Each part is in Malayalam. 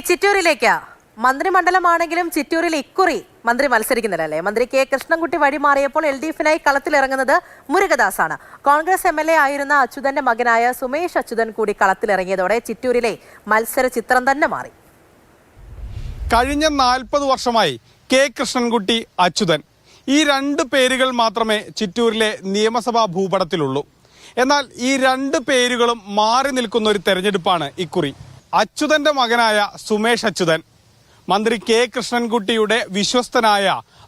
ചിറ്റൂരിലേക്ക് മന്ത്രിമണ്ഡലമാണെങ്കിലും ചിറ്റൂരിൽ ഇക്കുറി മന്ത്രി മത്സരിക്കുന്നില്ലല്ലേ. മന്ത്രി കെ കൃഷ്ണൻകുട്ടി വഴിമാറിയപ്പോൾ LDFനായി കളത്തിലിറങ്ങുന്നത് മുരുകദാസാണ്. കോൺഗ്രസ് MLA ആയിരുന്ന അച്യുതന്റെ മകനായ സുമേഷ് അച്യുതൻ കൂടി കളത്തിലിറങ്ങിയതോടെ ചിറ്റൂരിലെ മത്സര ചിത്രം തന്നെ മാറി. കഴിഞ്ഞ 40 വർഷമായി കെ കൃഷ്ണൻകുട്ടി, അച്യുതൻ ഈ രണ്ട് പേരുകൾ മാത്രമേ ചിറ്റൂരിലെ നിയമസഭാ ഭൂപടത്തിലുള്ളൂ. എന്നാൽ ഈ രണ്ട് പേരുകളും മാറി നിൽക്കുന്ന ഒരു തെരഞ്ഞെടുപ്പാണ് ഇക്കുറി. അച്യുതന്റെ മകനായ സുമേഷ് അച്യുതൻ, മന്ത്രി കെ കൃഷ്ണൻകുട്ടിയുടെ വിശ്വസ്തനായ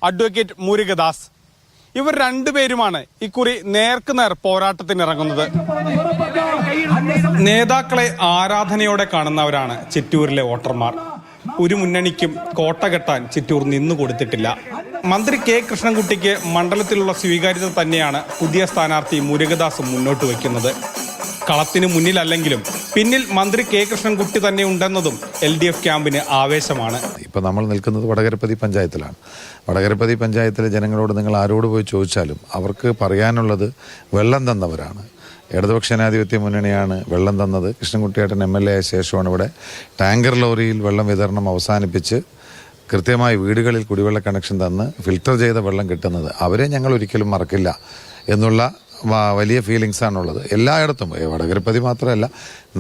അഡ്വക്കേറ്റ് മുരുകദാസ്, ഇവർ രണ്ടുപേരുമാണ് ഇക്കുറി നേർക്കുനേർ പോരാട്ടത്തിനിറങ്ങുന്നത്. നേതാക്കളെ ആരാധനയോടെ കാണുന്നവരാണ് ചിറ്റൂരിലെ വോട്ടർമാർ. ഒരു മുന്നണിക്കും കോട്ട കെട്ടാൻ ചിറ്റൂർ നിന്നു കൊടുത്തിട്ടില്ല. മന്ത്രി കെ കൃഷ്ണൻകുട്ടിക്ക് മണ്ഡലത്തിലുള്ള സ്വീകാര്യത തന്നെയാണ് പുതിയ സ്ഥാനാർത്ഥി മുരുകദാസ് മുന്നോട്ട് വയ്ക്കുന്നത്. കളത്തിന് മുന്നിലല്ലെങ്കിലും പിന്നിൽ മന്ത്രി കെ കൃഷ്ണൻകുട്ടി തന്നെ ഉണ്ടെന്നതും LDF ക്യാമ്പിന് ആവേശമാണ്. ഇപ്പോൾ നമ്മൾ നിൽക്കുന്നത് വടകരപ്പതി പഞ്ചായത്തിലാണ്. വടകരപ്പതി പഞ്ചായത്തിലെ ജനങ്ങളോട് നിങ്ങൾ ആരോട് പോയി ചോദിച്ചാലും അവർക്ക് പറയാനുള്ളത് വെള്ളം തന്നവരാണ്. ഇടതുപക്ഷ ജനാധിപത്യ മുന്നണിയാണ് വെള്ളം തന്നത്. കൃഷ്ണൻകുട്ടിയേട്ടൻ MLA ആയ ശേഷമാണ് ഇവിടെ ടാങ്കർ ലോറിയിൽ വെള്ളം വിതരണം അവസാനിപ്പിച്ച് കൃത്യമായി വീടുകളിൽ കുടിവെള്ള കണക്ഷൻ തന്ന് ഫിൽട്ടർ ചെയ്ത വെള്ളം കിട്ടുന്നത്. അവരെ ഞങ്ങൾ ഒരിക്കലും മറക്കില്ല എന്നുള്ള വലിയ ഫീലിങ്സാണുള്ളത്. എല്ലായിടത്തും, വടകരപ്പതി മാത്രമല്ല,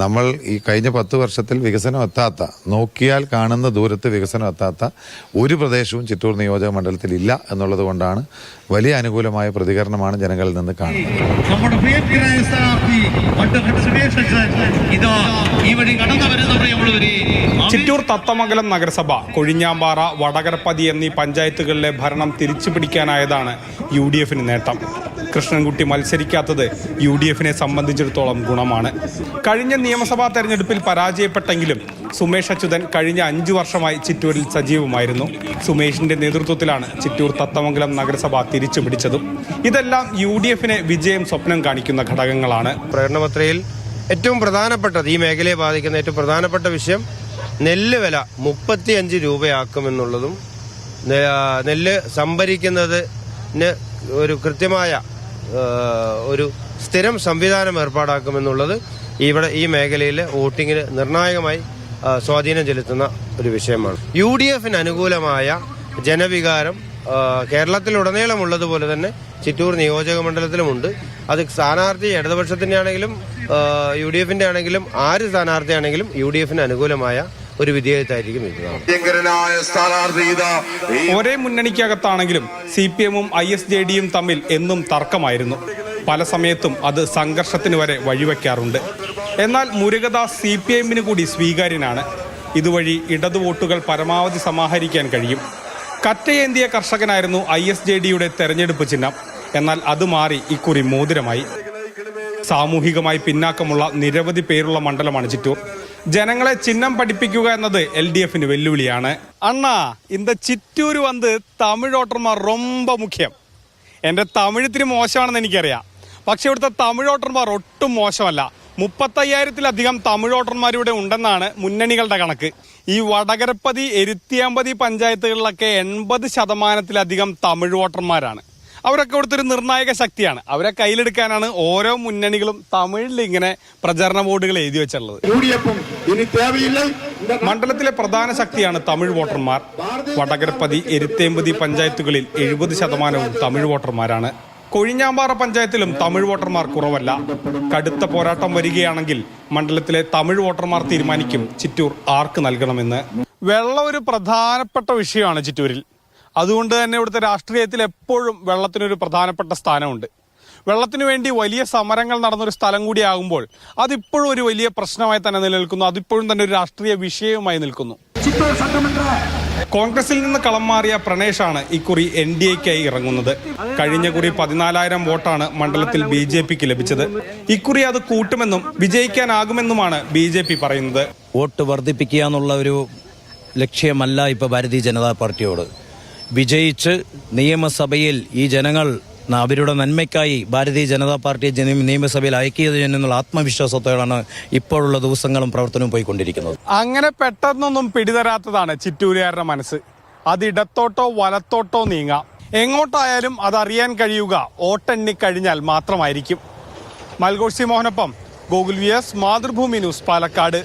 നമ്മൾ ഈ കഴിഞ്ഞ 10 വർഷത്തിൽ വികസനം എത്താത്ത, നോക്കിയാൽ കാണുന്ന ദൂരത്ത് വികസനം എത്താത്ത ഒരു പ്രദേശവും ചിറ്റൂർ നിയോജക മണ്ഡലത്തിൽ ഇല്ല എന്നുള്ളത് കൊണ്ടാണ് വലിയ അനുകൂലമായ പ്രതികരണമാണ് ജനങ്ങളിൽ നിന്ന് കാണുന്നത്. ചിറ്റൂർ തത്തമംഗലം നഗരസഭ, കൊഴിഞ്ഞാമ്പാറ, വടകരപ്പതി എന്നീ പഞ്ചായത്തുകളിലെ ഭരണം തിരിച്ചുപിടിക്കാനായതാണ് UDFന് നേട്ടം. കൃഷ്ണൻകുട്ടി മത്സരിക്കാത്തത് UDFനെ സംബന്ധിച്ചിടത്തോളം ഗുണമാണ്. കഴിഞ്ഞ നിയമസഭാ തെരഞ്ഞെടുപ്പിൽ പരാജയപ്പെട്ടെങ്കിലും സുമേഷ് അച്യുതൻ കഴിഞ്ഞ 5 വർഷമായി ചിറ്റൂരിൽ സജീവമായിരുന്നു. സുമേഷിന്റെ നേതൃത്വത്തിലാണ് ചിറ്റൂർ തത്തമംഗലം നഗരസഭ തിരിച്ചുപിടിച്ചതും. ഇതെല്ലാം UDFനെ വിജയം സ്വപ്നം കാണിക്കുന്ന ഘടകങ്ങളാണ്. പ്രകടനപത്രികയിൽ ഏറ്റവും പ്രധാനപ്പെട്ടത്, ഈ മേഖലയെ ബാധിക്കുന്ന ഏറ്റവും പ്രധാനപ്പെട്ട വിഷയം നെല്ല് വില 35 രൂപയാക്കുമെന്നുള്ളതും നെല്ല് സംഭരിക്കുന്നതിന് ഒരു കൃത്യമായ ഒരു സ്ഥിരം സംവിധാനം ഏർപ്പാടാക്കുമെന്നുള്ളത് ഇവിടെ ഈ മേഖലയിലെ വോട്ടിങ്ങിന് നിർണായകമായി സ്വാധീനം ചെലുത്തുന്ന ഒരു വിഷയമാണ്. UDFന് അനുകൂലമായ ജനവികാരം കേരളത്തിലുടനീളമുള്ളതുപോലെ തന്നെ ചിറ്റൂർ നിയോജക മണ്ഡലത്തിലുമുണ്ട്. അത് സ്ഥാനാർത്ഥി ഇടതുപക്ഷത്തിന്റെ ആണെങ്കിലും UDFന്റെ ആണെങ്കിലും ആര് സ്ഥാനാർത്ഥിയാണെങ്കിലും UDFന് അനുകൂലമായ ഒരു വിധേയത്തായിരിക്കും ഒരേ മുന്നണിക്കകത്താണെങ്കിലും CPMഉം ISJDയും തമ്മിൽ എന്നും തർക്കമായിരുന്നു. പല സമയത്തും അത് സംഘർഷത്തിന് വരെ വഴിവെക്കാറുണ്ട്. എന്നാൽ മുരുകദാസ് CPMന് കൂടി സ്വീകാര്യനാണ്. ഇതുവഴി ഇടതു വോട്ടുകൾ പരമാവധി സമാഹരിക്കാൻ കഴിയും. കറ്റയേന്തിയ കർഷകനായിരുന്നു ISJDയുടെ തെരഞ്ഞെടുപ്പ് ചിഹ്നം. എന്നാൽ അത് മാറി ഇക്കുറി മോതിരമായി. സാമൂഹികമായി പിന്നാക്കമുള്ള നിരവധി പേരുള്ള മണ്ഡലമാണ് ചിറ്റൂർ. ജനങ്ങളെ ചിഹ്നം പഠിപ്പിക്കുക എന്നത് LDFന് വെല്ലുവിളിയാണ്. അണ്ണാ, இந்த ചിറ്റൂർ വന്ന് തമിഴ് വോട്ടർമാർ ரொம்ப മുഖ്യം. എൻ്റെ തമിഴ് ഇത്തിരി മോശമാണെന്ന് എനിക്കറിയാം. പക്ഷെ ഇവിടുത്തെ തമിഴ് വോട്ടർമാർ ഒട്ടും മോശമല്ല. 35,000-ലധികം തമിഴ് വോട്ടർമാർ ഇവിടെ ഉണ്ടെന്നാണ് മുന്നണികളുടെ കണക്ക്. ഈ വടകരപ്പതി, എരുത്തിയാമ്പതി പഞ്ചായത്തുകളിലൊക്കെ 80%-ലധികം തമിഴ് വോട്ടർമാരാണ്. അവരൊക്കെ ഇവിടുത്തെ ഒരു നിർണായക ശക്തിയാണ്. അവരെ കയ്യിലെടുക്കാനാണ് ഓരോ മുന്നണികളും തമിഴിൽ ഇങ്ങനെ പ്രചരണ ബോർഡുകൾ എഴുതി വെച്ചുള്ളത്. മണ്ഡലത്തിലെ പ്രധാന ശക്തിയാണ് തമിഴ് വോട്ടർമാർ. വടകരപ്പതി, എരുത്തേമ്പതി പഞ്ചായത്തുകളിൽ 70%-വും തമിഴ് വോട്ടർമാരാണ്. കൊഴിഞ്ഞാമ്പാറ പഞ്ചായത്തിലും തമിഴ് വോട്ടർമാർ കുറവല്ല. കടുത്ത പോരാട്ടം വരികയാണെങ്കിൽ മണ്ഡലത്തിലെ തമിഴ് വോട്ടർമാർ തീരുമാനിക്കും ചിറ്റൂർ ആർക്ക് നൽകണമെന്ന്. വെള്ളം ഒരു പ്രധാനപ്പെട്ട വിഷയമാണ് ചിറ്റൂരിൽ. അതുകൊണ്ട് തന്നെ ഇവിടുത്തെ രാഷ്ട്രീയത്തിൽ എപ്പോഴും വെള്ളത്തിനൊരു പ്രധാനപ്പെട്ട സ്ഥാനമുണ്ട്. വെള്ളത്തിനു വേണ്ടി വലിയ സമരങ്ങൾ നടന്നൊരു സ്ഥലം കൂടിയാകുമ്പോൾ അതിപ്പോഴും ഒരു വലിയ പ്രശ്നമായി തന്നെ നിലനിൽക്കുന്നു. അതിപ്പോഴും തന്നെ ഒരു രാഷ്ട്രീയ വിഷയവുമായി നിൽക്കുന്നു. കോൺഗ്രസിൽ നിന്ന് കളം മാറിയ പ്രണേഷാണ് ഇക്കുറി NDAക്കായി ഇറങ്ങുന്നത്. കഴിഞ്ഞ കുറി 14,000 വോട്ടാണ് മണ്ഡലത്തിൽ BJPക്ക് ലഭിച്ചത്. ഇക്കുറി അത് കൂട്ടുമെന്നും വിജയിക്കാനാകുമെന്നുമാണ് BJP പറയുന്നത്. വോട്ട് വർദ്ധിപ്പിക്കുക എന്നുള്ള ഒരു ലക്ഷ്യമല്ല ഇപ്പോൾ ഭാരതീയ ജനതാ പാർട്ടിയോട്. വിജയിച്ച് നിയമസഭയിൽ ഈ ജനങ്ങൾ അവരുടെ നന്മയ്ക്കായി ഭാരതീയ ജനതാ പാർട്ടിയെ നിയമസഭയിൽ അയക്കിയത് എന്നുള്ള ആത്മവിശ്വാസത്തോടാണ് ഇപ്പോഴുള്ള ദിവസങ്ങളും പ്രവർത്തനവും പോയിക്കൊണ്ടിരിക്കുന്നത്. അങ്ങനെ പെട്ടെന്നൊന്നും പിടിതരാത്തതാണ് ചിറ്റൂരുകാരുടെ മനസ്സ്. അത് ഇടത്തോട്ടോ വലത്തോട്ടോ നീങ്ങാം. എങ്ങോട്ടായാലും അതറിയാൻ കഴിയുക വോട്ടെണ്ണി കഴിഞ്ഞാൽ മാത്രമായിരിക്കും. മൽഗോഷി മോഹനൊപ്പം ഗോകുൽ VS, മാതൃഭൂമി ന്യൂസ്, പാലക്കാട്.